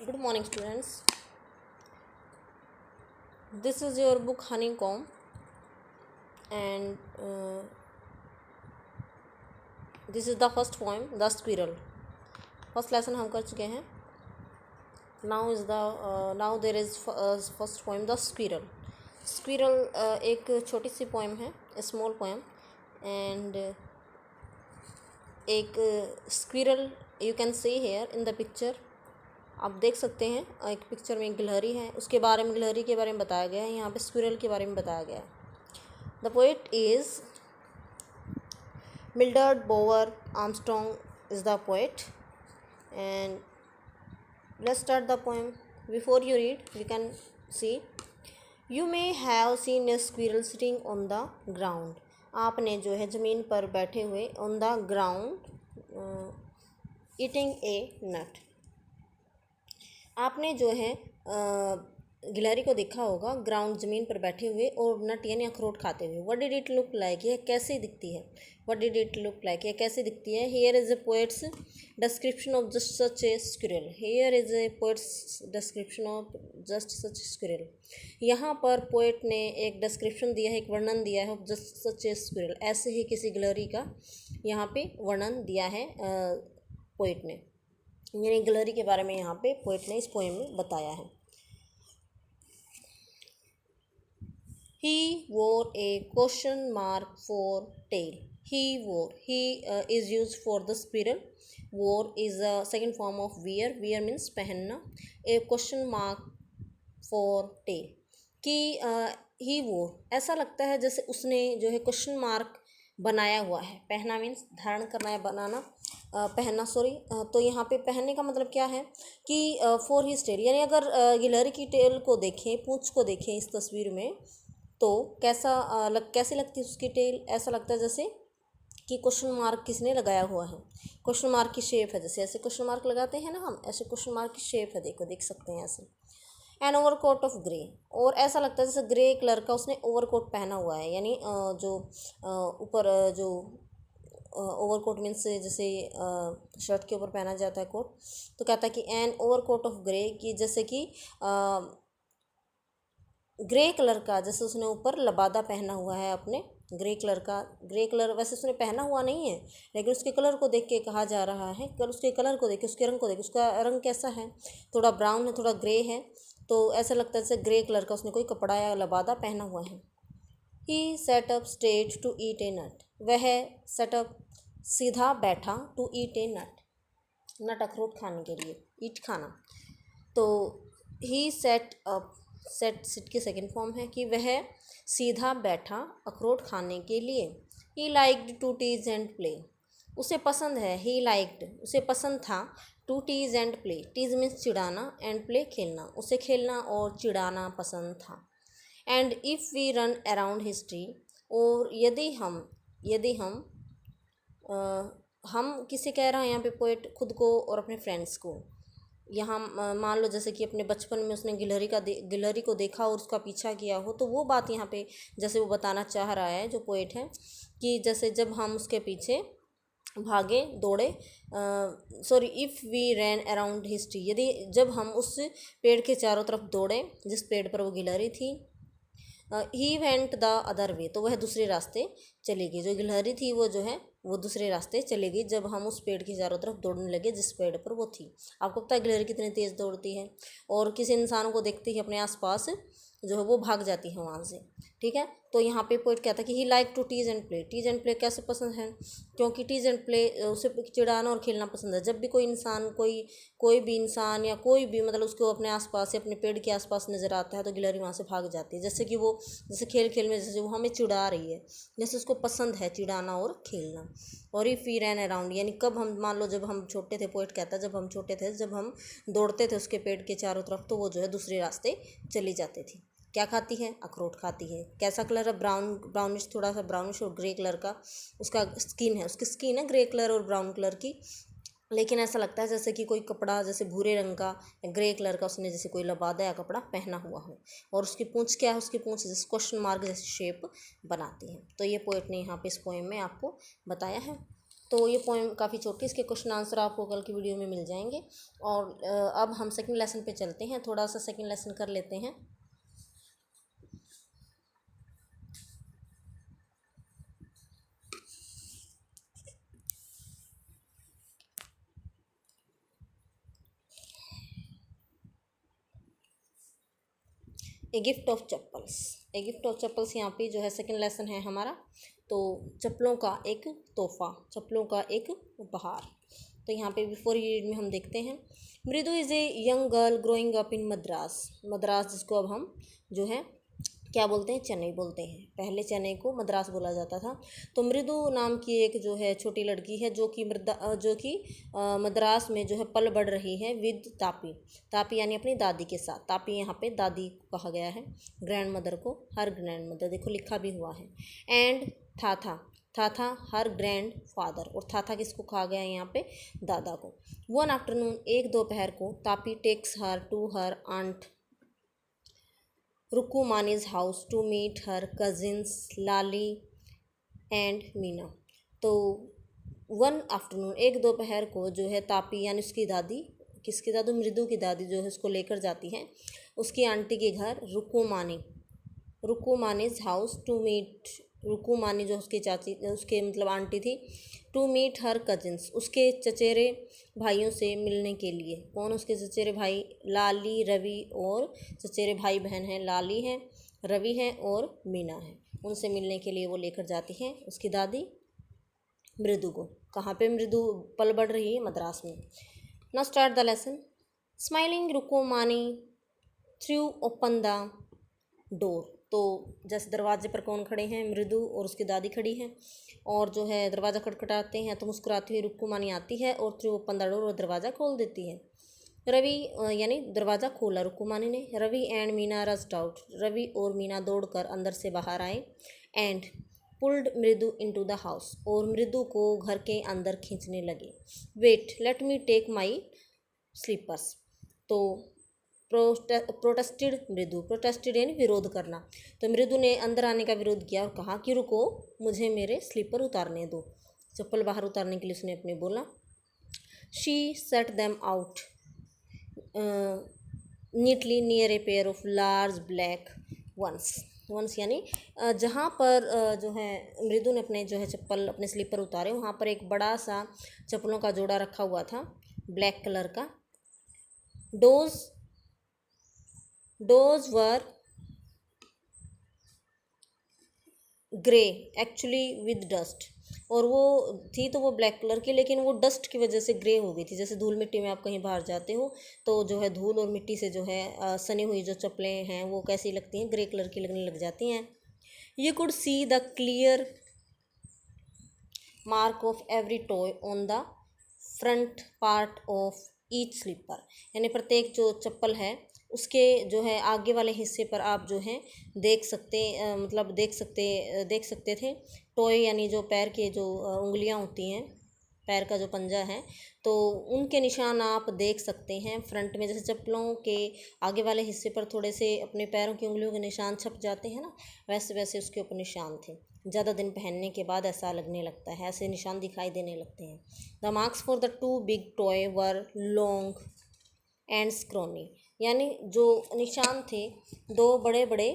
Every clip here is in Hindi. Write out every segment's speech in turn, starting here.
Good morning, students. This is your book Honeycomb, and this is the first poem, The Squirrel. First lesson हम कर चुके हैं. Now there is first poem, The Squirrel. Squirrel एक छोटी सी poem है, a small poem, and एक squirrel you can see here in the picture. आप देख सकते हैं एक पिक्चर में एक गिलहरी है, उसके बारे में गिलहरी के बारे में बताया गया है. यहाँ पे स्क्विरल के बारे में बताया गया है. The poet is Mildred Bower Armstrong is the poet. And let's start the poem. Before you read you can see you may have seen a squirrel sitting on the ground. आपने जो है ज़मीन पर बैठे हुए on the ground eating a nut. आपने जो है गिलहरी को देखा होगा ग्राउंड ज़मीन पर बैठे हुए और नट यानी अखरोट खाते हुए. What did it look like, यह कैसे दिखती है. What did it look like, यह कैसे दिखती है. Here is a poets description of just such A squirrel. Here is a poets description of just such squirrel. यहाँ पर पोएट ने एक डिस्क्रिप्शन दिया है, एक वर्णन दिया है of just such A squirrel. ऐसे ही किसी गिलहरी का यहाँ पे वर्णन दिया है पोएट ने, यानी गिलहरी के बारे में यहाँ पे पोएट ने इस पोएम में बताया है. He wore a question mark for tail. He is used for the squirrel. Wore is a second form of wear. Wear means पहनना. A question mark for tail. कि he wore ऐसा लगता है जैसे उसने जो है क्वेश्चन मार्क बनाया हुआ है. पहना मीन्स धारण करना है, बनाना, पहनना सॉरी. तो यहाँ पे पहनने का मतलब क्या है कि फॉर हिज टेल, यानी अगर गिलहरी की टेल को देखें, पूंछ को देखें इस तस्वीर में, तो कैसे लगती है उसकी टेल. ऐसा लगता है जैसे कि क्वेश्चन मार्क किसने लगाया हुआ है. क्वेश्चन मार्क की शेप है, जैसे ऐसे क्वेश्चन मार्क लगाते हैं ना हम, ऐसे क्वेश्चन मार्क की शेप है. देखो, देख सकते हैं ऐसे. An overcoat of grey, और ऐसा लगता है जैसे ग्रे कलर का उसने ओवर कोट पहना हुआ है. यानी जो ऊपर जो ओवर कोट मीन्स जैसे शर्ट के ऊपर पहना जाता है कोट, तो कहता है कि an overcoat of grey, कि जैसे कि ग्रे कलर का, जैसे उसने ऊपर लबादा पहना हुआ है अपने ग्रे कलर का. ग्रे कलर वैसे उसने पहना हुआ नहीं है, लेकिन उसके कलर को देख के कहा जा रहा है. उसके कलर को देख के, उसके रंग को देख के, उसका रंग कैसा है, थोड़ा ब्राउन है, थोड़ा ग्रे है, तो ऐसा लगता है जैसे ग्रे कलर का उसने कोई कपड़ा या लबादा पहना हुआ है. He sat up straight to eat a nut. वह सेटअप सीधा बैठा, टू ईट ए नट, नट अखरोट खाने के लिए, ईट खाना. तो ही सेट अप, सिट की सेकेंड फॉर्म है कि वह सीधा बैठा अखरोट खाने के लिए. He liked to tease and play. उसे पसंद है, ही लाइक्ड उसे पसंद था, to tease and play. Tease means चिढ़ाना, एंड प्ले खेलना. उसे खेलना और चिढ़ाना पसंद था. And if we run around his tree, और यदि हम किसे कह रहा है यहाँ पे पोएट, खुद को और अपने फ्रेंड्स को. यहाँ मान लो जैसे कि अपने बचपन में उसने गिलहरी को देखा और उसका पीछा किया हो, तो वो बात यहाँ पे जैसे वो बताना चाह रहा है जो पोएट है, कि जैसे जब हम उसके पीछे भागे, दौड़े, sorry, if we ran around his tree, यदि जब हम उस पेड़ के चारों तरफ दौड़े जिस पेड़ पर वो गिलहरी थी. He went the other way, तो वह दूसरे रास्ते चलेगी. जो गिलहरी थी वो जो है वो दूसरे रास्ते चलेगी जब हम उस पेड़ के चारों तरफ दौड़ने लगे जिस पेड़ पर वो थी. आपको पता है गिलहरी कितनी तेज़ दौड़ती है, और किसी इंसान को देखते ही अपने आसपास जो है वो भाग जाती है वहाँ से. ठीक है, तो यहाँ पे पोएट कहता है कि he like to tease and play. Tease and play कैसे पसंद है, क्योंकि टीज एंड प्ले उसे चिढ़ाना और खेलना पसंद है. जब भी कोई इंसान कोई भी इंसान या कोई भी मतलब उसको अपने आसपास या अपने पेड़ के आसपास नज़र आता है, तो गिलहरी वहाँ से भाग जाती है. जैसे कि वो जैसे खेल में जैसे वो हमें चिढ़ा रही है, जैसे उसको पसंद है चिढ़ाना और खेलना. और इफ़ वी रैन अराउंड, यानी कब हम, मान लो जब हम छोटे थे, पोएट कहता है जब हम छोटे थे, जब हम दौड़ते थे उसके पेड़ के चारों तरफ, तो वो जो है दूसरे रास्ते चली जाती थी. क्या खाती है, अखरोट खाती है. कैसा कलर है, ब्राउनिश, थोड़ा सा ब्राउनिश और ग्रे कलर का उसका स्किन है. उसकी स्किन है ग्रे कलर और ब्राउन कलर की, लेकिन ऐसा लगता है जैसे कि कोई कपड़ा जैसे भूरे रंग का या ग्रे कलर का उसने जैसे कोई लबादा या कपड़ा पहना हुआ हो. और उसकी पूंछ क्या है, उसकी पूंछ जैसे क्वेश्चन मार्क जैसी शेप बनाती है. तो ये पोएट ने यहाँ पे इस पोएम में आपको बताया है. तो ये पोएम काफ़ी छोटी, इसके क्वेश्चन आंसर आपको कल की वीडियो में मिल जाएंगे। और अब हम सेकंड लेसन पे चलते हैं, थोड़ा सा सेकंड लेसन कर लेते हैं। A gift of chappals. A gift of chappals यहाँ पे जो है सेकंड लेसन है हमारा। तो चप्पलों का एक तोहफा, चप्पलों का एक उपहार। तो यहाँ पे बिफोर रीड में हम देखते हैं, मृदु is a young girl growing up in Madras. Madras जिसको अब हम जो है क्या बोलते हैं, चेन्नई बोलते हैं। पहले चेन्नई को मद्रास बोला जाता था। तो मृदु नाम की एक जो है छोटी लड़की है जो कि मद्रास में जो है पल बढ़ रही है विद तापी। तापी यानी अपनी दादी के साथ। तापी यहाँ पे दादी को कहा गया है, ग्रैंड मदर को, हर ग्रैंड मदर, देखो लिखा भी हुआ है। And Tata, Tata her grand father, और थाथा किसको कहा गया है यहाँ पे, दादा को। वन आफ्टरनून, एक दोपहर को, Tapi takes her to her aunt Rukmani's house to meet her cousins Lali and Meena. तो वन आफ्टरनून, एक दोपहर को जो है तापी यानी उसकी दादी, किसकी दादी, मृदु की दादी जो है उसको लेकर जाती है उसकी आंटी के घर रुकुमानीज हाउस टू मीट, रुकुमानी जो उसकी चाची, उसके मतलब आंटी थी, टू मीट हर कजिन्स, उसके चचेरे भाइयों से मिलने के लिए। कौन उसके चचेरे भाई, लाली, रवि, और चचेरे भाई बहन हैं, लाली हैं, रवि हैं और मीना है। उनसे मिलने के लिए वो लेकर जाती हैं उसकी दादी मृदु को। कहाँ पे मृदु पल बढ़ रही है, मद्रास में। Now start the lesson. Smiling Rukmani threw open the door. तो जैसे दरवाजे पर कौन खड़े हैं, मृदु और उसकी दादी खड़ी हैं, और जो है दरवाज़ा खटखटाते हैं तो मुस्कुराती हुई रुकुमानी आती है और थ्रू ओपन द डोर, और दरवाज़ा खोल देती है। रवि यानी दरवाज़ा खोला रुकुमानी ने। Ravi and Meena rushed out, Ravi और मीना दौड़कर अंदर से बाहर आए। And pulled Mridu into the house, और मृदु को घर के अंदर खींचने लगे। Wait let me take my slippers. तो प्रोटेस्टेड मृदु, प्रोटेस्टेड यानी विरोध करना। तो मृदु ने अंदर आने का विरोध किया और कहा कि रुको, मुझे मेरे स्लीपर उतारने दो। चप्पल बाहर उतारने के लिए उसने अपने बोला। She set them out neatly near a pair of large black ones यानी जहाँ पर जो है मृदु ने अपने जो है चप्पल, अपने स्लीपर उतारे, वहाँ पर एक बड़ा सा चप्पलों का जोड़ा रखा हुआ था ब्लैक कलर का। Dose were grey actually with dust, और वो थी तो वो ब्लैक कलर की, लेकिन वो डस्ट की वजह से ग्रे हो गई थी। जैसे धूल मिट्टी में आप कहीं बाहर जाते हो तो जो है धूल और मिट्टी से जो है सनी हुई जो चप्पलें हैं वो कैसी लगती हैं, ग्रे कलर की लगने लग जाती हैं। You could see the clear mark of every toe on the front part of each slipper, यानी प्रत्येक जो चप्पल है उसके जो है आगे वाले हिस्से पर आप जो है देख सकते थे टॉय, यानी जो पैर के जो उंगलियां होती हैं, पैर का जो पंजा है, तो उनके निशान आप देख सकते हैं फ्रंट में। जैसे चप्पलों के आगे वाले हिस्से पर थोड़े से अपने पैरों की उंगलियों के निशान छप जाते हैं ना, वैसे वैसे उसके ऊपर निशान थे। ज़्यादा दिन पहनने के बाद ऐसा लगने लगता है, ऐसे निशान दिखाई देने लगते हैं। The marks for the two big toe were long and scrawny, यानी जो निशान थे दो बड़े बड़े,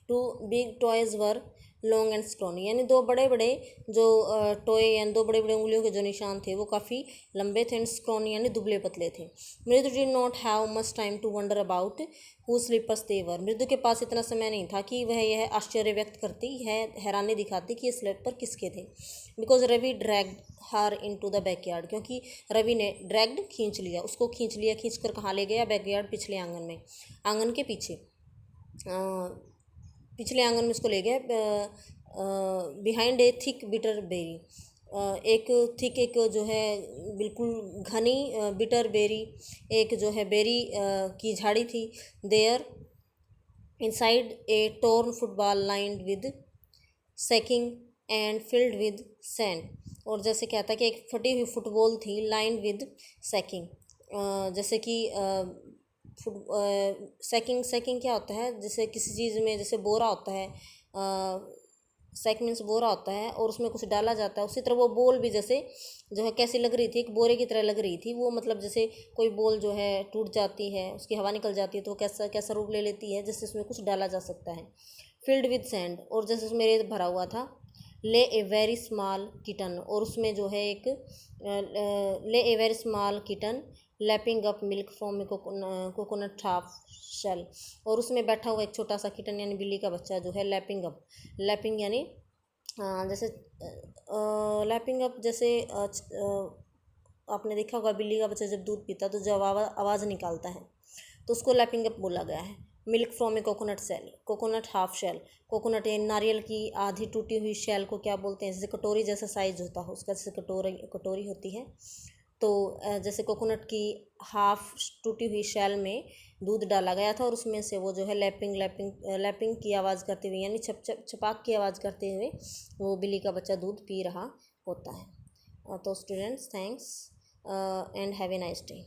two big toes were long and scrawny, यानी दो बड़े बड़े जो टॉय यानी दो बड़े बड़े उंगलियों के जो निशान थे वो काफ़ी लंबे थे, एंड स्क्रोनी यानी दुबले पतले थे। Mridu did not have much time to wonder about who slippers they were, Mridu के पास इतना समय नहीं था कि वह यह आश्चर्य व्यक्त करती है, हैरानी दिखाती कि ये स्लीपर किसके थे। Because Ravi dragged her into the backyard, क्योंकि रवि ने ड्रैग्ड खींच लिया, उसको खींच कर कहाँ ले गया, बैकयार्ड पिछले आंगन में, आंगन के पीछे, पिछले आंगन में उसको ले गया। Behind a thick bitter berry, एक जो है बिल्कुल घनी बिटर बेरी, एक जो है बेरी की झाड़ी थी। There inside a torn football lined with sacking and filled with sand, और जैसे कहता है कि एक फटी हुई फुटबॉल थी लाइंड विद सैकिंग, जैसे कि सैकिंग क्या होता है, जैसे किसी चीज़ में जैसे बोरा होता है सैक मीन्स बोरा होता है और उसमें कुछ डाला जाता है, उसी तरह वो बोल भी जैसे जो है कैसी लग रही थी, एक बोरे की तरह लग रही थी वो, मतलब जैसे कोई बोल जो है टूट जाती है, उसकी हवा निकल जाती है तो वो कैसा कैसा रूप ले लेती है, जैसे उसमें कुछ डाला जा सकता है। फिल्ड विद सैंड, और जैसे उसमें रेत भरा हुआ था। ले ए वेरी स्मॉल किटन, और उसमें जो है एक lay a very small kitten lapping up milk from coconut half shell, और उसमें बैठा हुआ एक छोटा सा किटन यानी बिल्ली का बच्चा जो है लैपिंग अप, लैपिंग यानी जैसे लैपिंग अप जैसे आपने देखा होगा बिल्ली का बच्चा जब दूध पीता तो जब आवाज़ निकालता है तो उसको लैपिंग अप बोला गया है। Milk from a coconut shell, coconut half shell, coconut यानी नारियल की आधी टूटी हुई शेल को क्या बोलते हैं, जैसे कटोरी जैसा साइज होता है उसका, जैसे कटोरी होती है तो जैसे कोकोनट की हाफ टूटी हुई शेल में दूध डाला गया था और उसमें से वो जो है लैपिंग की आवाज़ करते हुए यानी छपाक की आवाज़ करते हुए वो बिल्ली का बच्चा दूध पी रहा होता है। तो students, thanks and have a nice day.